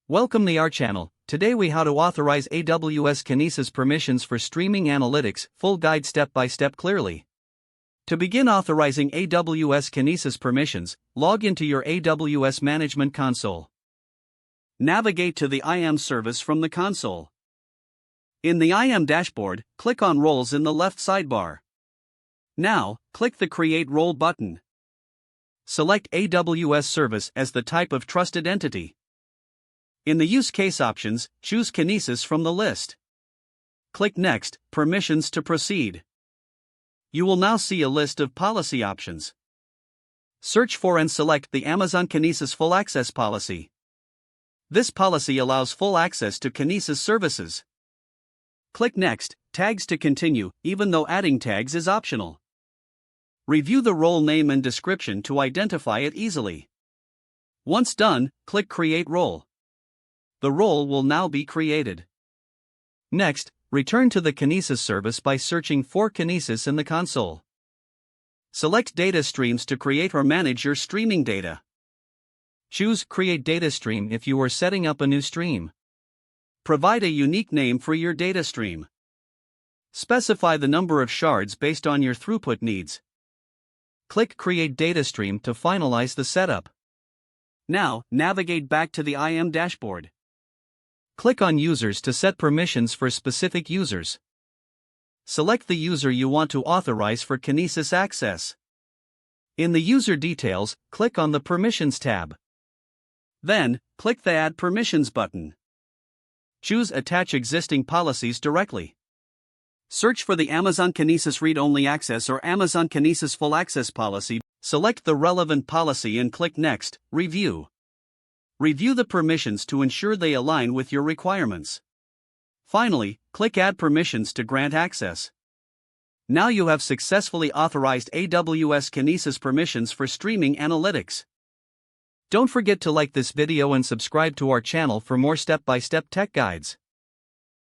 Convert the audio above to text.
Welcome to our channel. Today we how to authorize AWS Kinesis permissions for streaming analytics, full guide step by step clearly. To begin authorizing AWS Kinesis permissions, log into your AWS Management Console. Navigate to the IAM service from the console. In the IAM dashboard, click on Roles in the left sidebar. Now, click the Create Role button. Select AWS Service as the type of trusted entity. In the Use Case options, choose Kinesis from the list. Click Next, Permissions to proceed. You will now see a list of policy options. Search for and select the Amazon Kinesis Full Access policy. This policy allows full access to Kinesis services. Click Next, Tags to continue, even though adding tags is optional. Review the role name and description to identify it easily. Once done, click Create Role. The role will now be created. Next, return to the Kinesis service by searching for Kinesis in the console. Select Data Streams to create or manage your streaming data. Choose Create Data Stream if you are setting up a new stream. Provide a unique name for your data stream. Specify the number of shards based on your throughput needs. Click Create Data Stream to finalize the setup. Now, navigate back to the IAM dashboard. Click on Users to set permissions for specific users. Select the user you want to authorize for Kinesis access. In the User Details, click on the Permissions tab. Then, click the Add Permissions button. Choose Attach Existing Policies directly. Search for the Amazon Kinesis Read-Only Access or Amazon Kinesis Full Access policy. Select the relevant policy and click Next, Review. Review the permissions to ensure they align with your requirements. Finally, click Add Permissions to grant access. Now you have successfully authorized AWS Kinesis permissions for streaming analytics. Don't forget to like this video and subscribe to our channel for more step-by-step tech guides.